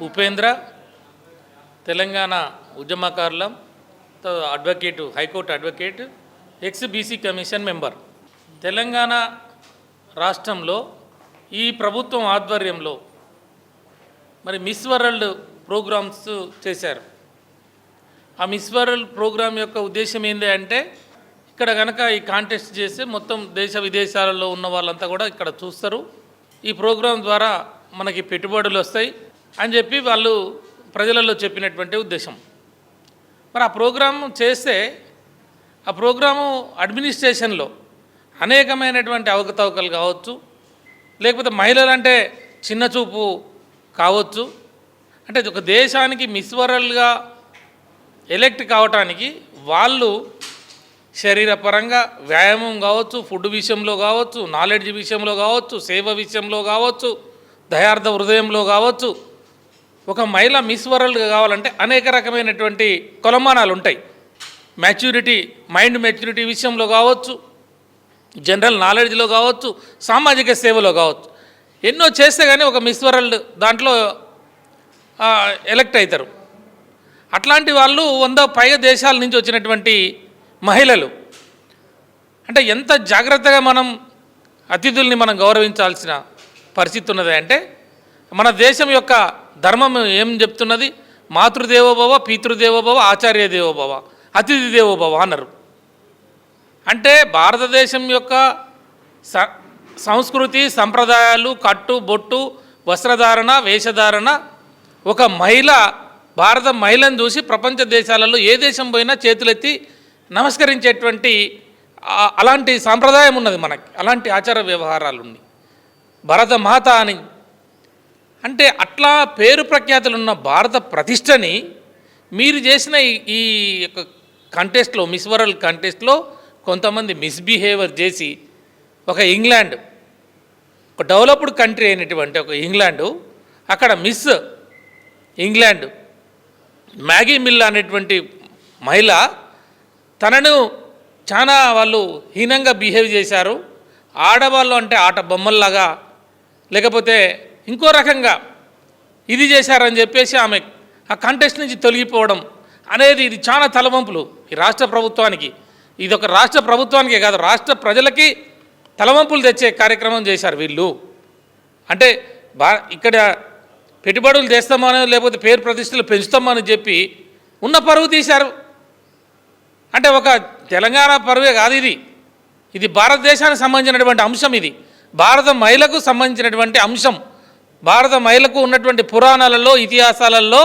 ఉపేంద్ర తెలంగాణ ఉద్యమకారులం advocate high court advocate ex BC commission member. Telangana రాష్ట్రంలో ఈ ప్రభుత్వం ఆధ్వర్యంలో మరి మిస్ వరల్డ్ ప్రోగ్రామ్స్ చేశారు. ఆ మిస్ వరల్డ్ ప్రోగ్రాం యొక్క ఉద్దేశం ఏంటి అంటే ఇక్కడ కనుక ఈ కాంటెస్ట్ చేస్తే మొత్తం దేశ విదేశాలలో ఉన్న వాళ్ళంతా కూడా ఇక్కడ చూస్తారు. ఈ ప్రోగ్రాం ద్వారా మనకి పెట్టుబడులు వస్తాయి అని చెప్పి వాళ్ళు ప్రజలలో చెప్పినటువంటి ఉద్దేశం. మరి ఆ ప్రోగ్రాం చేస్తే ఆ ప్రోగ్రాము అడ్మినిస్ట్రేషన్లో అనేకమైనటువంటి అవకతవకలు కావచ్చు, లేకపోతే మహిళలంటే చిన్న చూపు కావచ్చు. అంటే ఒక దేశానికి మిస్ వరల్డ్గా ఎలెక్ట్ కావటానికి వాళ్ళు శరీరపరంగా వ్యాయామం కావచ్చు, ఫుడ్ విషయంలో కావచ్చు, నాలెడ్జ్ విషయంలో కావచ్చు, సేవ విషయంలో కావచ్చు, దయార్థ హృదయంలో కావచ్చు, ఒక మహిళ మిస్ వరల్డ్గా కావాలంటే అనేక రకమైనటువంటి కొలమానాలు ఉంటాయి. మ్యాచ్యూరిటీ, మైండ్ మ్యాచ్యూరిటీ విషయంలో కావచ్చు, జనరల్ నాలెడ్జ్లో కావచ్చు, సామాజిక సేవలో కావచ్చు, ఎన్నో చేస్తే కానీ ఒక మిస్ వరల్డ్ దాంట్లో ఎలెక్ట్ అవుతారు. అట్లాంటి వాళ్ళు 100 పైగా దేశాల నుంచి వచ్చినటువంటి మహిళలు. అంటే ఎంత జాగ్రత్తగా మనం అతిథుల్ని మనం గౌరవించాల్సిన పరిస్థితి ఉన్నది అంటే మన దేశం యొక్క ధర్మం ఏం చెప్తున్నది? మాతృదేవోభవ, పితృదేవోభవ, ఆచార్య దేవోభవ, అతిథి దేవోభవ అన్నారు. అంటే భారతదేశం యొక్క సంస్కృతి, సంప్రదాయాలు, కట్టు బొట్టు, వస్త్రధారణ, వేషధారణ, ఒక మహిళ భారత మహిళను చూసి ప్రపంచ దేశాలలో ఏ దేశం పోయినా చేతులెత్తి నమస్కరించేటువంటి అలాంటి సాంప్రదాయం ఉన్నది మనకి. అలాంటి ఆచార వ్యవహారాలు ఉన్నాయి. భరత మాత అని అంటే అట్లా పేరు ప్రఖ్యాతులు ఉన్న భారత ప్రతిష్టని మీరు చేసిన ఈ యొక్క కంటెస్ట్లో, మిస్ వరల్డ్ కంటెస్ట్లో కొంతమంది మిస్బిహేవియర్ చేసి ఒక ఇంగ్లాండ్, ఒక డెవలప్డ్ కంట్రీ అయినటువంటి ఒక ఇంగ్లాండు, అక్కడ మిస్ ఇంగ్లాండ్ మ్యాగీ మిల్ అనేటువంటి మహిళ తనను చాలా వాళ్ళు హీనంగా బిహేవ్ చేశారు. ఆడవాళ్ళు అంటే ఆట బొమ్మల్లాగా లేకపోతే ఇంకో రకంగా ఇది చేశారని చెప్పేసి ఆమె ఆ కంటెస్ట్ నుంచి తొలగిపోవడం అనేది ఇది చాలా తలవంపులు ఈ రాష్ట్ర ప్రభుత్వానికి. ఇది ఒక రాష్ట్ర ప్రభుత్వానికే కాదు, రాష్ట్ర ప్రజలకి తలవంపులు తెచ్చే కార్యక్రమం చేశారు వీళ్ళు. అంటే ఇక్కడ పెట్టుబడులు చేస్తామని లేకపోతే పేరు ప్రతిష్టలు పెంచుతామని చెప్పి ఉన్న పరువు తీశారు. అంటే ఒక తెలంగాణ పరువే కాదు ఇది, ఇది భారతదేశానికి సంబంధించినటువంటి అంశం. ఇది భారత మహిళకు సంబంధించినటువంటి అంశం. భారత మహిళకు ఉన్నటువంటి పురాణాలలో, ఇతిహాసాలలో,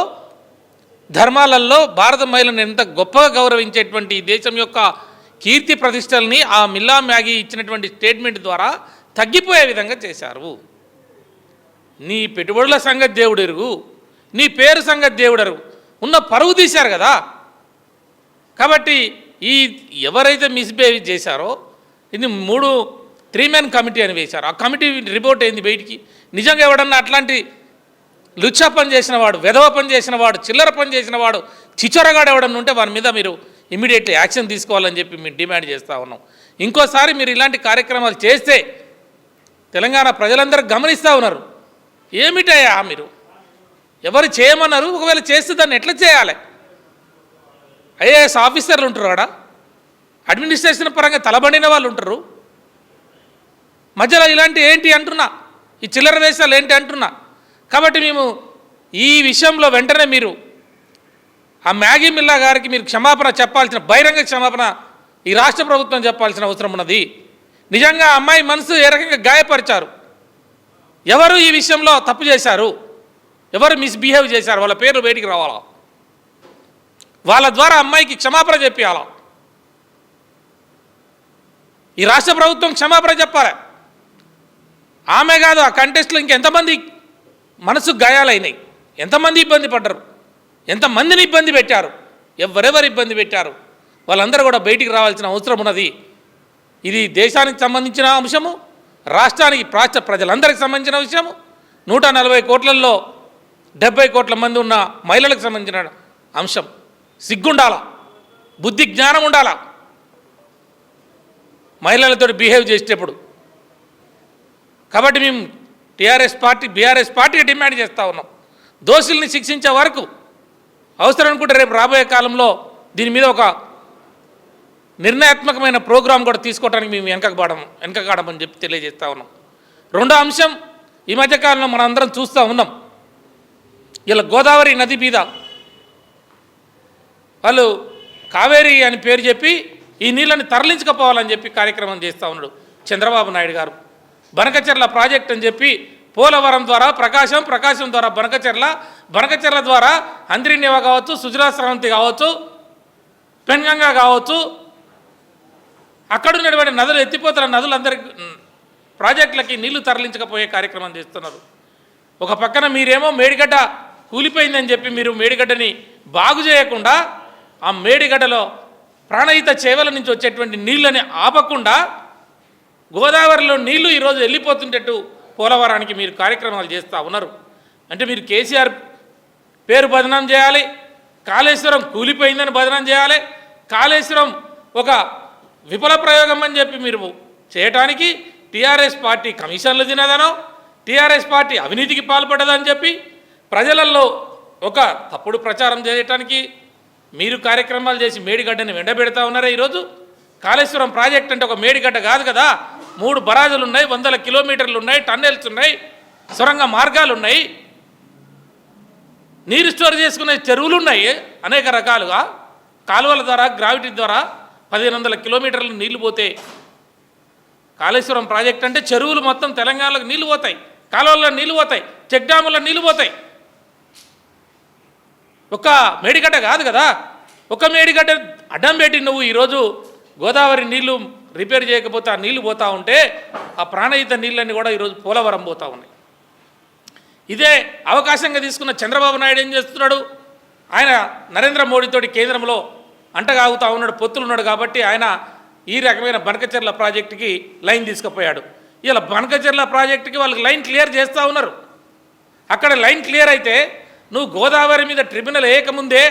ధర్మాలలో భారత మహిళను ఎంత గొప్పగా గౌరవించేటువంటి ఈ దేశం యొక్క కీర్తి ప్రతిష్టల్ని ఆ మిల్లా మ్యాగీ ఇచ్చినటువంటి స్టేట్మెంట్ ద్వారా తగ్గిపోయే విధంగా చేశారు. నీ పెట్టుబడుల సంగతి దేవుడు ఎరుగు, నీ పేరు సంగతి దేవుడు ఎరుగు, ఉన్న పరువు తీశారు కదా. కాబట్టి ఈ ఎవరైతే మిస్బిహేవ్ చేశారో ఇది 3 మెన్ కమిటీ అని వేశారు. ఆ కమిటీ రిపోర్ట్ అయింది బయటికి. నిజంగా ఎవడన్నా అట్లాంటి లుచ్చా పని చేసినవాడు, వెధవ పని చేసినవాడు, చిల్లర పని చేసినవాడు, చిచ్చరగాడు ఎవడన్నా ఉంటే వారి మీద మీరు ఇమీడియట్లీ యాక్షన్ తీసుకోవాలని చెప్పి మేము డిమాండ్ చేస్తూ ఉన్నాం. ఇంకోసారి మీరు ఇలాంటి కార్యక్రమాలు చేస్తే తెలంగాణ ప్రజలందరూ గమనిస్తూ ఉన్నారు. ఏమిటయ్యా మీరు ఎవరు చేయమన్నారు? ఒకవేళ చేస్తే దాన్ని ఎట్లా చేయాలి? ఐఏఎస్ ఆఫీసర్లు ఉంటారు, ఆడ అడ్మినిస్ట్రేషన్ పరంగా తలబడిన వాళ్ళు ఉంటారు. మధ్యలో ఇలాంటి ఏంటి అంటున్నా, ఈ చిల్లర వేషాలు ఏంటి అంటున్నా. కాబట్టి మేము ఈ విషయంలో వెంటనే మీరు ఆ మ్యాగీ మిల్లా గారికి మీరు క్షమాపణ చెప్పాల్సిన, బహిరంగ క్షమాపణ ఈ రాష్ట్ర ప్రభుత్వం చెప్పాల్సిన అవసరం ఉన్నది. నిజంగా అమ్మాయి మనసు ఏ రకంగా గాయపరిచారు, ఎవరు ఈ విషయంలో తప్పు చేశారు, ఎవరు మిస్బిహేవ్ చేశారు, వాళ్ళ పేర్లు బయటికి రావాలా, వాళ్ళ ద్వారా అమ్మాయికి క్షమాపణ చెప్పాలా. ఈ రాష్ట్ర ప్రభుత్వం క్షమాపణ చెప్పాలి. ఆమె కాదు, ఆ కంటెస్ట్లో ఇంకెంతమంది మనసుకు గాయాలైనాయి, ఎంతమంది ఇబ్బంది పడ్డారు, ఎంతమందిని ఇబ్బంది పెట్టారు, ఎవరెవరు ఇబ్బంది పెట్టారు, వాళ్ళందరూ కూడా బయటికి రావాల్సిన అవసరం ఉన్నది. ఇది దేశానికి సంబంధించిన అంశము, రాష్ట్రానికి రాష్ట్ర ప్రజలందరికీ సంబంధించిన విషయము. 140 కోట్లలో 70 కోట్ల మంది ఉన్న మహిళలకు సంబంధించిన అంశం. సిగ్గుండాలా, బుద్ధి జ్ఞానం ఉండాలా మహిళలతో బిహేవ్ చేసేటప్పుడు. కాబట్టి మేము బీఆర్ఎస్ పార్టీగా డిమాండ్ చేస్తూ ఉన్నాం. దోషుల్ని శిక్షించే వరకు అవసరం అనుకుంటే రేపు రాబోయే కాలంలో దీని మీద ఒక నిర్ణయాత్మకమైన ప్రోగ్రాం కూడా తీసుకోవడానికి మేము వెనకకాడమని చెప్పి తెలియజేస్తూ ఉన్నాం. రెండో అంశం, ఈ మధ్యకాలంలో మనం అందరం చూస్తూ ఉన్నాం, ఇలా గోదావరి నది మీద వాళ్ళు కావేరీ అని పేరు చెప్పి ఈ నీళ్ళని తరలించకపోవాలని చెప్పి కార్యక్రమం చేస్తూ ఉన్నాడు చంద్రబాబు నాయుడు గారు. బనకచెర్ల ప్రాజెక్ట్ అని చెప్పి పోలవరం ద్వారా ప్రకాశం ద్వారా బనకచెర్ల ద్వారా అంద్రినివ కావచ్చు, సుజలా స్రవంతి కావచ్చు, పెన్గంగా కావచ్చు, అక్కడున్నటువంటి నదులు ఎత్తిపోతున్న నదులందరికీ ప్రాజెక్టులకి నీళ్లు తరలించకపోయే కార్యక్రమం చేస్తున్నారు. ఒక పక్కన మీరేమో మేడిగడ్డ కూలిపోయిందని చెప్పి మీరు మేడిగడ్డని బాగు చేయకుండా ఆ మేడిగడ్డలో ప్రాణహిత చేవల నుంచి వచ్చేటువంటి నీళ్ళని ఆపకుండా గోదావరిలో నీళ్లు ఈరోజు వెళ్ళిపోతుంటట్టు పోలవరానికి మీరు కార్యక్రమాలు చేస్తూ ఉన్నారు. అంటే మీరు కేసీఆర్ పేరు బదనాం చేయాలి, కాళేశ్వరం కూలిపోయిందని బదనాం చేయాలి, కాళేశ్వరం ఒక విఫల ప్రయోగం అని చెప్పి మీరు చేయటానికి టీఆర్ఎస్ పార్టీ కమిషన్లు తినదనో, టీఆర్ఎస్ పార్టీ అవినీతికి పాల్పడ్డదని చెప్పి ప్రజలలో ఒక తప్పుడు ప్రచారం చేయటానికి మీరు కార్యక్రమాలు చేసి మేడిగడ్డని వెండబెడతా ఉన్నారా? ఈరోజు కాళేశ్వరం ప్రాజెక్ట్ అంటే ఒక మేడిగడ్డ కాదు కదా, 3 బరాజులు ఉన్నాయి, 100 కిలోమీటర్లు ఉన్నాయి, టన్నెల్స్ ఉన్నాయి, సొరంగ మార్గాలు ఉన్నాయి, నీరు స్టోర్ చేసుకునే చెరువులు ఉన్నాయి, అనేక రకాలుగా కాలువల ద్వారా గ్రావిటీ ద్వారా 1500 కిలోమీటర్లు నీళ్లు పోతే కాళేశ్వరం ప్రాజెక్ట్ అంటే చెరువులు మొత్తం తెలంగాణలో నీళ్లు పోతాయి, కాలువల్లో నీళ్లు పోతాయి, చెక్ డ్యాముల్లో నీళ్లు పోతాయి. ఒక మేడిగడ్డ కాదు కదా, ఒక మేడిగడ్డ అడ్డం పెట్టి నువ్వు ఈరోజు గోదావరి నీళ్లు రిపేర్ చేయకపోతే ఆ నీళ్లు పోతూ ఉంటే ఆ ప్రాణహిత నీళ్ళన్నీ కూడా ఈరోజు పోలవరం పోతూ ఉన్నాయి. ఇదే అవకాశంగా తీసుకున్న చంద్రబాబు నాయుడు ఏం చేస్తున్నాడు? ఆయన నరేంద్ర మోడీతోటి కేంద్రంలో అంటగాగుతూ ఉన్నాడు, పొత్తులున్నాడు కాబట్టి ఆయన ఈ రకమైన బనకచెర్ల ప్రాజెక్టుకి లైన్ తీసుకుపోయాడు. ఇలా బనకచెర్ల ప్రాజెక్టుకి వాళ్ళకి లైన్ క్లియర్ చేస్తూ ఉన్నారు. అక్కడ లైన్ క్లియర్ అయితే నువ్వు గోదావరి మీద ట్రిబ్యునల్ వేయకముందే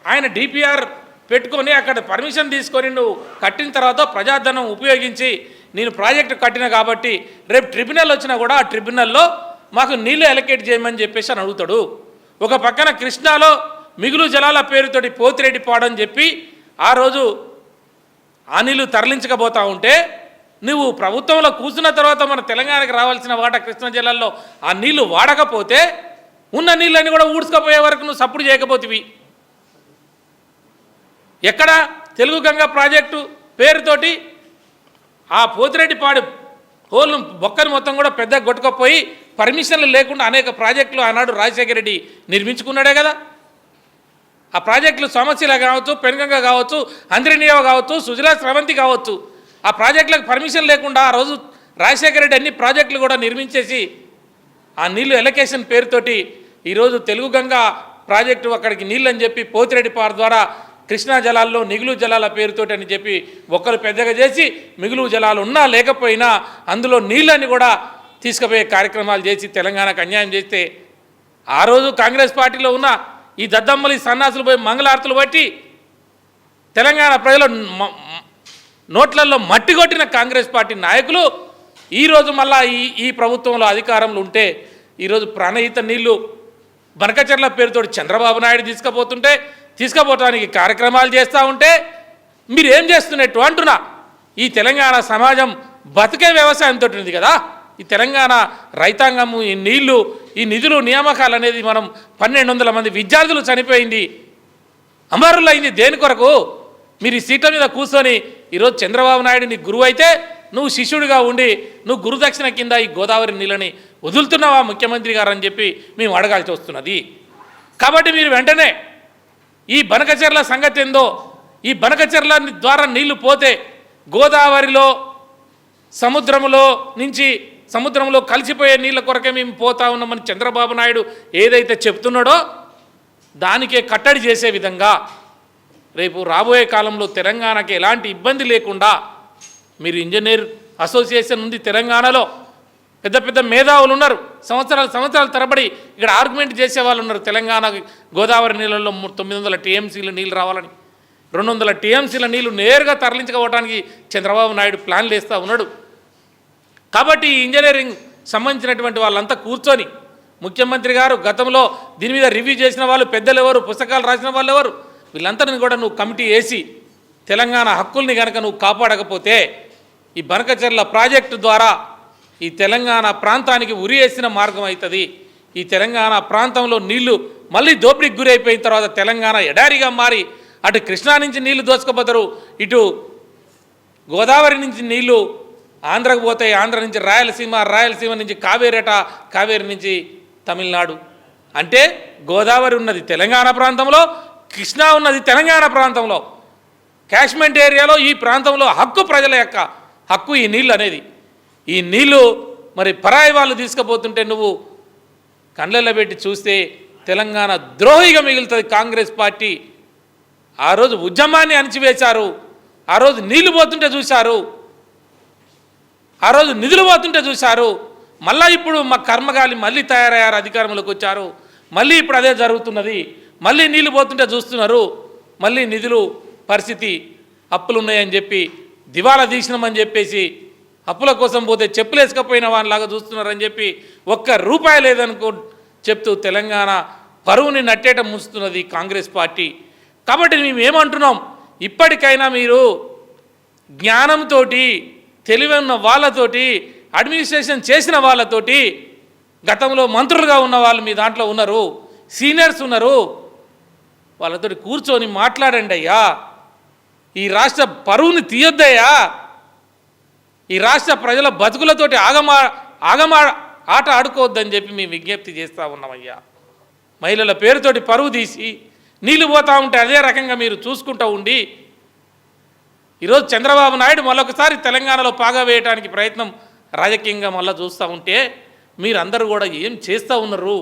ఆయన డిపిఆర్ పెట్టుకొని అక్కడ పర్మిషన్ తీసుకొని నువ్వు కట్టిన తర్వాత ప్రజాధనం ఉపయోగించి నేను ప్రాజెక్టు కట్టిన కాబట్టి రేపు ట్రిబ్యునల్ వచ్చినా కూడా ఆ ట్రిబ్యునల్లో మాకు నీళ్ళు అలొకేట్ చేయమని చెప్పేసి అని అడుగుతాడు. ఒక పక్కన కృష్ణాలో మిగులు జలాల పేరుతోటి పోతిరెడ్డి పాడని చెప్పి ఆ రోజు ఆ నీళ్లు తరలించకపోతా ఉంటే నువ్వు ప్రభుత్వంలో కూర్చున్న తర్వాత మన తెలంగాణకి రావాల్సిన వాటా కృష్ణా జిల్లాల్లో ఆ నీళ్లు వాడకపోతే ఉన్న నీళ్ళని కూడా ఊడ్చుకపోయే వరకు నువ్వు సప్పుడు చేయకపోతివి. ఎక్కడ తెలుగు గంగా ప్రాజెక్టు పేరుతోటి ఆ పోతిరెడ్డిపాడు హోల్ను బొక్కని మొత్తం కూడా పెద్ద కొట్టుకపోయి పర్మిషన్లు లేకుండా అనేక ప్రాజెక్టులు ఆనాడు రాజశేఖర రెడ్డి నిర్మించుకున్నాడే కదా. ఆ ప్రాజెక్టులు సోమశిల కావచ్చు, పెనుగంగ కావచ్చు, అంద్రినియవ కావచ్చు, సుజలా స్రవంతి కావచ్చు, ఆ ప్రాజెక్టులకు పర్మిషన్ లేకుండా ఆ రోజు రాజశేఖర రెడ్డి అన్ని ప్రాజెక్టులు కూడా నిర్మించేసి ఆ నీళ్లు ఎలకేషన్ పేరుతోటి ఈరోజు తెలుగు గంగా ప్రాజెక్టు అక్కడికి నీళ్ళు అని చెప్పి పోతిరెడ్డిపాడు ద్వారా కృష్ణా జలాల్లో మిగులు జలాల పేరుతోటి అని చెప్పి ఒక్కరు పెద్దగా చేసి మిగులు జలాలు ఉన్నా లేకపోయినా అందులో నీళ్ళని కూడా తీసుకుపోయే కార్యక్రమాలు చేసి తెలంగాణకు అన్యాయం చేస్తే ఆ రోజు కాంగ్రెస్ పార్టీలో ఉన్న ఈ దద్దమ్మలు ఈ సన్నాసులు పోయి మంగళారతులు బట్టి తెలంగాణ ప్రజల నోట్లలో మట్టి కొట్టిన కాంగ్రెస్ పార్టీ నాయకులు ఈరోజు మళ్ళా ఈ ప్రభుత్వంలో అధికారంలో ఉంటే ఈరోజు ప్రాణహిత నీళ్లు బనకచెర్ల పేరుతోటి చంద్రబాబు నాయుడు తీసుకుపోవటానికి కార్యక్రమాలు చేస్తూ ఉంటే మీరు ఏం చేస్తున్నట్టు అంటున్నా. ఈ తెలంగాణ సమాజం బతికే వ్యవసాయంతో ఉంది కదా. ఈ తెలంగాణ రైతాంగము ఈ నీళ్లు ఈ నిధులు నియామకాలు అనేది మనం 1200 మంది విద్యార్థులు చనిపోయింది, అమరులు అయింది దేని కొరకు? మీరు ఈ సీట్ల మీద కూర్చొని ఈరోజు చంద్రబాబు నాయుడు నీ గురువు అయితే నువ్వు శిష్యుడిగా ఉండి నువ్వు గురుదక్షిణ కింద ఈ గోదావరి నీళ్ళని వదులుతున్నావా ముఖ్యమంత్రి గారు అని చెప్పి మేము అడగాల్సి వస్తున్నది. కాబట్టి మీరు వెంటనే ఈ బనకచెర్ల సంగతి ఏందో, ఈ బనకచెర్ల ద్వారా నీళ్లు పోతే గోదావరిలో సముద్రంలో కలిసిపోయే నీళ్ళ కొరకే మేము పోతా ఉన్నామని చంద్రబాబు నాయుడు ఏదైతే చెప్తున్నాడో దానికే కట్టడి చేసే విధంగా రేపు రాబోయే కాలంలో తెలంగాణకి ఎలాంటి ఇబ్బంది లేకుండా మీరు ఇంజనీర్ అసోసియేషన్ ఉంది తెలంగాణలో, పెద్ద పెద్ద మేధావులు ఉన్నారు, సంవత్సరాల తరబడి ఇక్కడ ఆర్గ్యుమెంట్ చేసే వాళ్ళు ఉన్నారు. తెలంగాణ గోదావరి నీళ్ళల్లో 900 టీఎంసీల నీళ్ళు రావాలని, 200 టీఎంసీల నీళ్లు నేరుగా తరలించుకోవడానికి చంద్రబాబు నాయుడు ప్లాన్లు వేస్తూ ఉన్నాడు. కాబట్టి ఈ ఇంజనీరింగ్ సంబంధించినటువంటి వాళ్ళంతా కూర్చొని ముఖ్యమంత్రి గారు గతంలో దీని మీద రివ్యూ చేసిన వాళ్ళు పెద్దలు ఎవరు, పుస్తకాలు రాసిన వాళ్ళు ఎవరు, వీళ్ళందరినీ కూడా నువ్వు కమిటీ వేసి తెలంగాణ హక్కుల్ని కనుక నువ్వు కాపాడకపోతే ఈ బనకచెర్ల ప్రాజెక్టు ద్వారా ఈ తెలంగాణ ప్రాంతానికి ఉరి వేసిన మార్గం అవుతుంది. ఈ తెలంగాణ ప్రాంతంలో నీళ్లు మళ్ళీ దోపిడీకి గురైపోయిన తర్వాత తెలంగాణ ఎడారిగా మారి అటు కృష్ణా నుంచి నీళ్లు దోచుకుపోతారు, ఇటు గోదావరి నుంచి నీళ్లు ఆంధ్రకు పోతాయి, ఆంధ్ర నుంచి రాయలసీమ, రాయలసీమ నుంచి కావేరట, కావేరి నుంచి తమిళనాడు. అంటే గోదావరి ఉన్నది తెలంగాణ ప్రాంతంలో, కృష్ణా ఉన్నది తెలంగాణ ప్రాంతంలో, క్యాష్మెంట్ ఏరియాలో ఈ ప్రాంతంలో హక్కు ప్రజల యొక్క హక్కు ఈ నీళ్ళు అనేది. ఈ నీళ్ళు మరి పరాయి వాళ్ళు తీసుకుపోతుంటే నువ్వు కళ్ళల్లో పెట్టి చూస్తే తెలంగాణ ద్రోహిగా మిగులుతుంది కాంగ్రెస్ పార్టీ. ఆ రోజు ఉద్యమాన్ని అణిచివేశారు, ఆ రోజు నీళ్లు పోతుంటే చూశారు, ఆ రోజు నిధులు పోతుంటే చూశారు. మళ్ళీ ఇప్పుడు మా కర్మగాలి మళ్ళీ తయారయ్యారు, అధికారంలోకి వచ్చారు, మళ్ళీ ఇప్పుడు అదే జరుగుతున్నది. మళ్ళీ నీళ్లు పోతుంటే చూస్తున్నారు, మళ్ళీ నిధులు పరిస్థితి అప్పులు ఉన్నాయని చెప్పి దివాలా తీసినామని చెప్పేసి అప్పుల కోసం పోతే చెప్పులేసుకపోయిన వాళ్ళలాగా చూస్తున్నారని చెప్పి ₹1 లేదనుకో చెప్తూ తెలంగాణ పరువుని నట్టేట ముంచుతున్నది కాంగ్రెస్ పార్టీ. కాబట్టి మేము ఏమంటున్నాం, ఇప్పటికైనా మీరు జ్ఞానంతో తెలివి ఉన్న వాళ్ళతోటి, అడ్మినిస్ట్రేషన్ చేసిన వాళ్ళతోటి, గతంలో మంత్రులుగా ఉన్న వాళ్ళు మీ దాంట్లో ఉన్నారు, సీనియర్స్ ఉన్నారు, వాళ్ళతోటి కూర్చొని మాట్లాడండి అయ్యా. ఈ రాష్ట్ర పరువుని తీయొద్దయ్యా. ఈ రాష్ట్ర ప్రజల బతుకులతోటి ఆగమా ఆట ఆడుకోవద్దని చెప్పి మేము విజ్ఞప్తి చేస్తూ ఉన్నామయ్యా. మహిళల పేరుతోటి పరువు తీసి నీళ్ళు పోతూ ఉంటే అదే రకంగా మీరు చూసుకుంటూ ఉండి ఈరోజు చంద్రబాబు నాయుడు మళ్ళొకసారి తెలంగాణలో పాగా వేయడానికి ప్రయత్నం రాజకీయంగా మళ్ళీ చూస్తూ ఉంటే మీరందరూ కూడా ఏం చేస్తూ ఉన్నారు?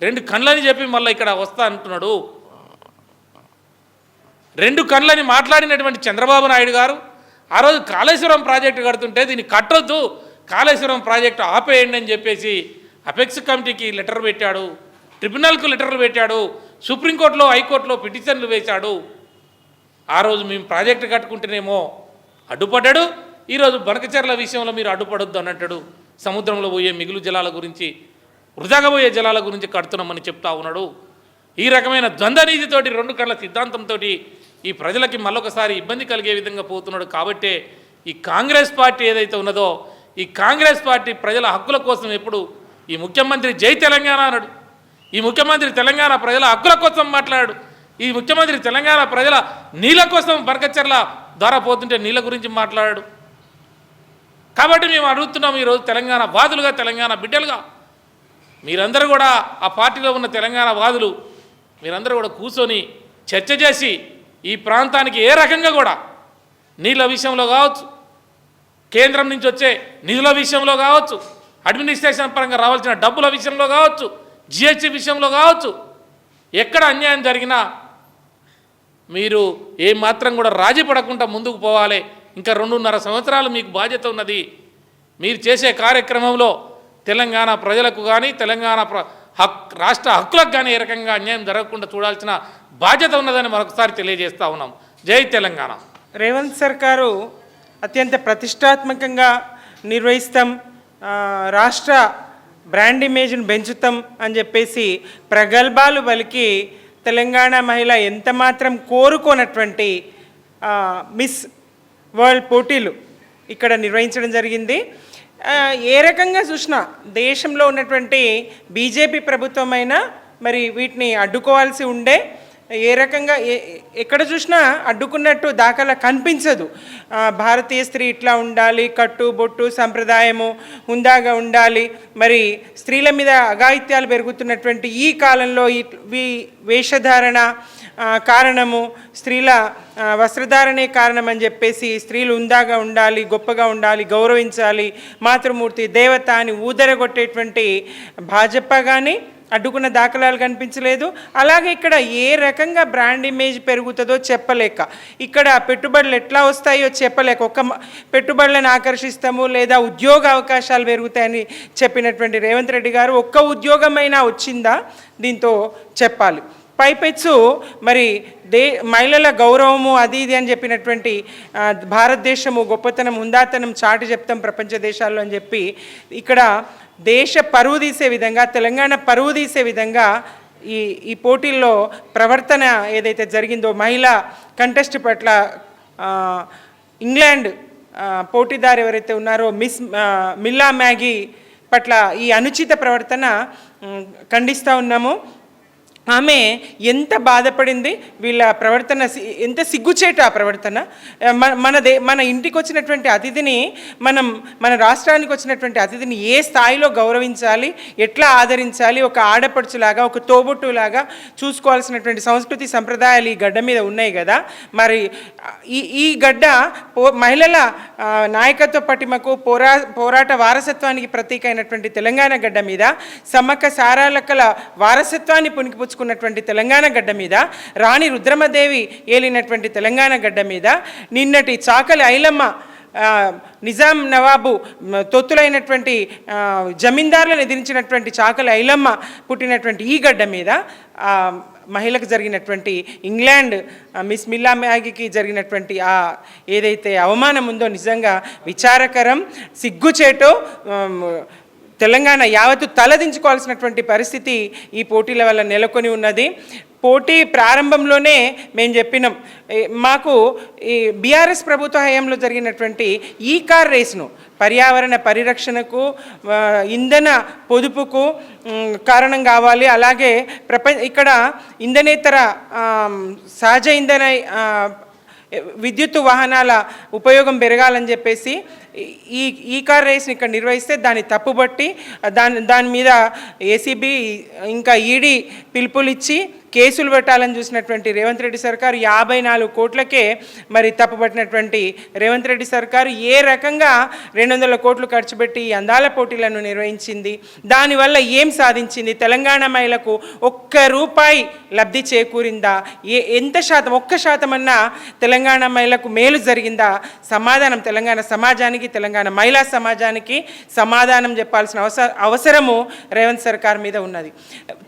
2 కళ్ళని చెప్పి మళ్ళీ ఇక్కడ వస్తా అంటున్నాడు. 2 కళ్ళని మాట్లాడినటువంటి చంద్రబాబు నాయుడు గారు ఆ రోజు కాళేశ్వరం ప్రాజెక్టు కడుతుంటే దీన్ని కట్టొద్దు, కాళేశ్వరం ప్రాజెక్టు ఆపేయండి అని చెప్పేసి అపెక్స్ కమిటీకి లెటర్ పెట్టాడు, ట్రిబ్యునల్కు లెటర్లు పెట్టాడు, సుప్రీంకోర్టులో హైకోర్టులో పిటిషన్లు వేశాడు. ఆ రోజు మేము ప్రాజెక్టు కట్టుకుంటేనేమో అడ్డుపడ్డాడు, ఈరోజు బనకచెర్ల విషయంలో మీరు అడ్డుపడొద్దు అన్నట్టాడు. సముద్రంలో పోయే మిగులు జలాల గురించి, వృధాగా పోయే జలాల గురించి కడుతున్నామని చెప్తా ఉన్నాడు. ఈ రకమైన ద్వంద్వనీతితోటి 2 కళ్ళ సిద్ధాంతంతో ఈ ప్రజలకి మళ్ళొకసారి ఇబ్బంది కలిగే విధంగా పోతున్నాడు. కాబట్టే ఈ కాంగ్రెస్ పార్టీ ఏదైతే ఉన్నదో, ఈ కాంగ్రెస్ పార్టీ ప్రజల హక్కుల కోసం ఎప్పుడు ఈ ముఖ్యమంత్రి జై తెలంగాణ అన్నాడు, ఈ ముఖ్యమంత్రి తెలంగాణ ప్రజల హక్కుల కోసం మాట్లాడాడు, ఈ ముఖ్యమంత్రి తెలంగాణ ప్రజల నీళ్ళ కోసం బనకచెర్ల ద్వారా పోతుంటే నీళ్ళ గురించి మాట్లాడాడు. కాబట్టి మేము అడుగుతున్నాం, ఈరోజు తెలంగాణ వాదులుగా, తెలంగాణ బిడ్డలుగా మీరందరూ కూడా, ఆ పార్టీలో ఉన్న తెలంగాణ వాదులు మీరందరూ కూడా కూర్చొని చర్చ చేసి ఈ ప్రాంతానికి ఏ రకంగా కూడా నీళ్ళ విషయంలో కావచ్చు, కేంద్రం నుంచి వచ్చే నిధుల విషయంలో కావచ్చు, అడ్మినిస్ట్రేషన్ పరంగా రావాల్సిన డబ్బుల విషయంలో కావచ్చు, జిఎస్టీ విషయంలో కావచ్చు, ఎక్కడ అన్యాయం జరిగినా మీరు ఏమాత్రం కూడా రాజీ పడకుండా ముందుకు పోవాలి. ఇంకా 2.5 సంవత్సరాలు మీకు బాధ్యత ఉన్నది. మీరు చేసే కార్యక్రమంలో తెలంగాణ ప్రజలకు కానీ, తెలంగాణ రాష్ట్ర హక్కులకు కానీ ఏ రకంగా అన్యాయం జరగకుండా చూడాల్సిన బాధ్యత ఉన్నదని మరొకసారి తెలియజేస్తూ ఉన్నాం. జై తెలంగాణ. రేవంత్ సర్కారు అత్యంత ప్రతిష్టాత్మకంగా నిర్వహిస్తాం, రాష్ట్ర బ్రాండ్ ఇమేజ్ను పెంచుతాం అని చెప్పేసి ప్రగల్భాలు పలికి తెలంగాణ మహిళ ఎంత మాత్రం కోరుకోనటువంటి మిస్ వరల్డ్ పోటీలు ఇక్కడ నిర్వహించడం జరిగింది. ఏ రకంగా చూసినా దేశంలో ఉన్నటువంటి బీజేపీ ప్రభుత్వమైనా మరి వీటిని అడ్డుకోవాల్సి ఉండే, ఏ రకంగా ఎక్కడ చూసినా అడ్డుకున్నట్టు దాఖలా కనిపించదు. భారతీయ స్త్రీ ఇట్లా ఉండాలి, కట్టు బొట్టు సంప్రదాయము హుందాగా ఉండాలి, మరి స్త్రీల మీద అఘాయిత్యాలు పెరుగుతున్నటువంటి ఈ కాలంలో ఈ వేషధారణ కారణము, స్త్రీల వస్త్రధారణే కారణం అని చెప్పేసి స్త్రీలు హుందాగా ఉండాలి, గొప్పగా ఉండాలి, గౌరవించాలి, మాతృమూర్తి దేవత అని ఊదరగొట్టేటువంటి భాజపా కానీ అడ్డుకున్న దాఖలాలు కనిపించలేదు. అలాగే ఇక్కడ ఏ రకంగా బ్రాండ్ ఇమేజ్ పెరుగుతుందో చెప్పలేక, ఇక్కడ పెట్టుబడులు ఎట్లా వస్తాయో చెప్పలేక, ఒక్క పెట్టుబడులను ఆకర్షిస్తాము లేదా ఉద్యోగ అవకాశాలు పెరుగుతాయని చెప్పినటువంటి రేవంత్ రెడ్డి గారు ఒక్క ఉద్యోగమైనా వచ్చిందా దీంతో చెప్పాలి. పైపెచ్చు మరి మహిళల గౌరవము అది ఇది అని చెప్పినటువంటి భారతదేశము గొప్పతనం హుందాతనం చాటి చెప్తాం ప్రపంచ దేశాల్లో అని చెప్పి ఇక్కడ దేశ పరువు తీసే విధంగా తెలంగాణ పరువు తీసే విధంగా ఈ పోటీల్లో ప్రవర్తన ఏదైతే జరిగిందో మహిళా కంటెస్ట్ పట్ల ఇంగ్లాండ్ పోటీదారు ఎవరైతే ఉన్నారో మిల్లా మ్యాగీ పట్ల ఈ అనుచిత ప్రవర్తన ఖండిస్తూ ఉన్నాము. ఆమె ఎంత బాధపడింది, వీళ్ళ ప్రవర్తన ఎంత సిగ్గుచేట ఆ ప్రవర్తన. మన ఇంటికి వచ్చినటువంటి అతిథిని మన రాష్ట్రానికి వచ్చినటువంటి అతిథిని ఏ స్థాయిలో గౌరవించాలి, ఎట్లా ఆదరించాలి, ఒక ఆడపడుచులాగా ఒక తోబుట్టులాగా చూసుకోవాల్సినటువంటి సంస్కృతి సంప్రదాయాలు ఈ గడ్డ మీద ఉన్నాయి కదా. మరి ఈ గడ్డ మహిళల నాయకత్వ పటిమకు పోరాట వారసత్వానికి ప్రతీక అయినటువంటి తెలంగాణ గడ్డ మీద సమ్మక్క సారాలక్కల వారసత్వాన్ని పుణికిపుచ్చుకున్నటువంటి తెలంగాణ గడ్డ మీద రాణి రుద్రమదేవి ఏలినటువంటి తెలంగాణ గడ్డ మీద నిన్నటి చాకలి ఐలమ్మ నిజాం నవాబు తొత్తులైనటువంటి జమీందారులను ఎదిరించినటువంటి చాకలి ఐలమ్మ పుట్టినటువంటి ఈ గడ్డ మీద మహిళకు జరిగినటువంటి ఇంగ్లాండ్ మిస్ మిల్లా మ్యాగీకి జరిగినటువంటి ఏదైతే అవమానం ఉందో నిజంగా విచారకరం, సిగ్గుచేటో. తెలంగాణ యావత్తు తలదించుకోవాల్సినటువంటి పరిస్థితి ఈ పోటీల వల్ల నెలకొని ఉన్నది. పోటీ ప్రారంభంలోనే మేము చెప్పినాం, మాకు ఈ బీఆర్ఎస్ ప్రభుత్వ హయాంలో జరిగినటువంటి ఈ కార్ రేస్ను పర్యావరణ పరిరక్షణకు ఇంధన పొదుపుకు కారణం కావాలి. అలాగే ఇక్కడ ఇంధనేతర సహజ ఇంధన విద్యుత్ వాహనాల ఉపయోగం పెరగాలని చెప్పేసి ఈ కార్ రేస్ని ఇక్కడ నిర్వహిస్తే దాన్ని తప్పుబట్టి దాని మీద ఏసీబీ ఇంకా ఈడీ పిలుపులు ఇచ్చి కేసులు పెట్టాలని చూసినటువంటి రేవంత్ రెడ్డి సర్కారు 54 కోట్లకే మరి తప్పుపట్టినటువంటి రేవంత్ రెడ్డి సర్కారు ఏ రకంగా 200 కోట్లు ఖర్చు పెట్టి ఈ అందాల పోటీలను నిర్వహించింది, దానివల్ల ఏం సాధించింది, తెలంగాణ మహిళలకు ₹1 లబ్ధి చేకూరిందా, ఎంత శాతం, 1% అన్నా తెలంగాణ మహిళకు మేలు జరిగిందా? సమాధానం తెలంగాణ సమాజానికి, తెలంగాణ మహిళా సమాజానికి సమాధానం చెప్పాల్సిన అవసరము రేవంత్ సర్కార్ మీద ఉన్నది.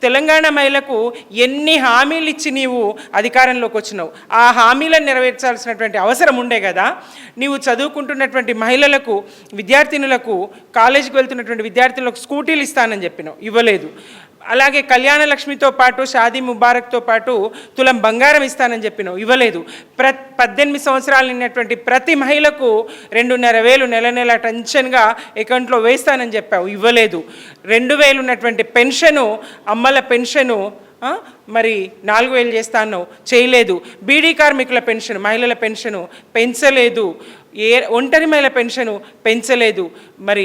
తెలంగాణ మహిళకు ఎన్ని హామీలు ఇచ్చి నీవు అధికారంలోకి వచ్చినావు, ఆ హామీలను నెరవేర్చాల్సినటువంటి అవసరం ఉండే కదా. నీవు చదువుకుంటున్నటువంటి మహిళలకు, విద్యార్థినులకు, కాలేజీకి వెళ్తున్నటువంటి విద్యార్థులకు స్కూటీలు ఇస్తానని చెప్పినావు, ఇవ్వలేదు. అలాగే కళ్యాణ లక్ష్మితో పాటు షాదీ ముబారక్తో పాటు తులం బంగారం ఇస్తానని చెప్పినావు, ఇవ్వలేదు. 18 సంవత్సరాలు నిన్నటువంటి ప్రతి మహిళకు 2,500 నెల టెన్షన్గా అకౌంట్లో వేస్తానని చెప్పావు, ఇవ్వలేదు. 2,000 ఉన్నటువంటి పెన్షను, అమ్మల పెన్షను మరి 4,000 చేస్తాను, చేయలేదు. బీడీ కార్మికుల పెన్షన్, మహిళల పెన్షను పెంచలేదు. ఒంటరి మహిళ పెన్షను పెంచలేదు. మరి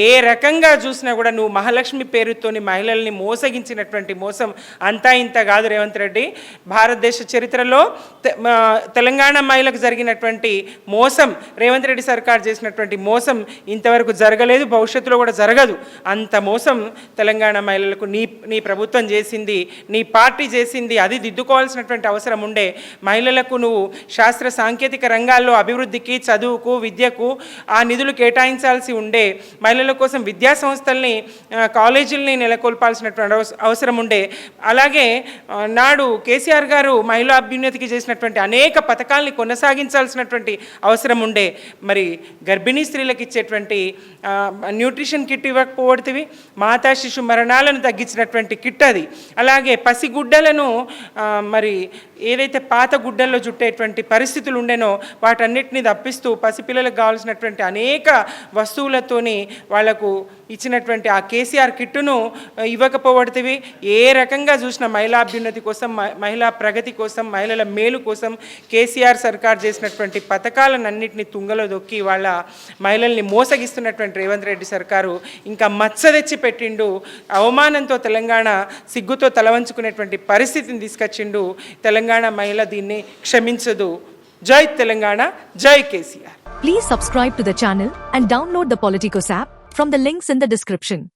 ఏ రకంగా చూసినా కూడా నువ్వు మహాలక్ష్మి పేరుతోని మహిళల్ని మోసగించినటువంటి మోసం అంతా ఇంత కాదు రేవంత్ రెడ్డి. భారతదేశ చరిత్రలో తెలంగాణ మహిళకు జరిగినటువంటి మోసం, రేవంత్ రెడ్డి సర్కార్ చేసినటువంటి మోసం ఇంతవరకు జరగలేదు, భవిష్యత్తులో కూడా జరగదు. అంత మోసం తెలంగాణ మహిళలకు నీ ప్రభుత్వం చేసింది, నీ పార్టీ చేసింది. అది దిద్దుకోవాల్సినటువంటి అవసరం ఉండే. మహిళలకు నువ్వు శాస్త్ర సాంకేతిక రంగాల్లో అభివృద్ధికి, చదువుకు, విద్యకు ఆ నిధులు కేటాయించాల్సి ఉండే. మహిళల కోసం విద్యా సంస్థల్ని, కాలేజీలని నెలకొల్పాల్సినటువంటి అవసరం ఉండే. అలాగే నాడు కేసీఆర్ గారు మహిళా అభ్యున్నతికి చేసినటువంటి అనేక పథకాలని కొనసాగించాల్సినటువంటి అవసరం ఉండే. మరి గర్భిణీ స్త్రీలకు ఇచ్చేటువంటి న్యూట్రిషన్ కిట్ ఇవ్వకపోవడతివి, మాతా శిశు మరణాలను తగ్గించినటువంటి కిట్ అది. అలాగే పసిగుడ్డలను మరి ఏదైతే పాత గుడ్డల్లో చుట్టేటువంటి పరిస్థితులు ఉండేనో వాటన్నిటిని తప్పిస్తూ పసిపిల్లలకు కావాల్సినటువంటి అనేక వస్తువులతోని వాళ్లకు ఇచ్చినటువంటి ఆ కేసీఆర్ కిట్టును ఇవ్వకపోవడతివి. ఏ రకంగా చూసిన మహిళా అభ్యున్నతి కోసం, మహిళా ప్రగతి కోసం, మహిళల మేలు కోసం కేసీఆర్ సర్కార్ చేసినటువంటి పథకాలన్నింటినీ తుంగలో దొక్కి వాళ్ళ మహిళల్ని మోసగిస్తున్నటువంటి రేవంత్ రెడ్డి సర్కారు ఇంకా మచ్చ తెచ్చి పెట్టిండు. అవమానంతో తెలంగాణ సిగ్గుతో తలవంచుకునేటువంటి పరిస్థితిని తీసుకొచ్చిండు. తెలంగాణ మహిళ దీన్ని క్షమించదు. జై తెలంగాణ, జై KCR. Please subscribe to the channel and download the Politicos app from the links in the description.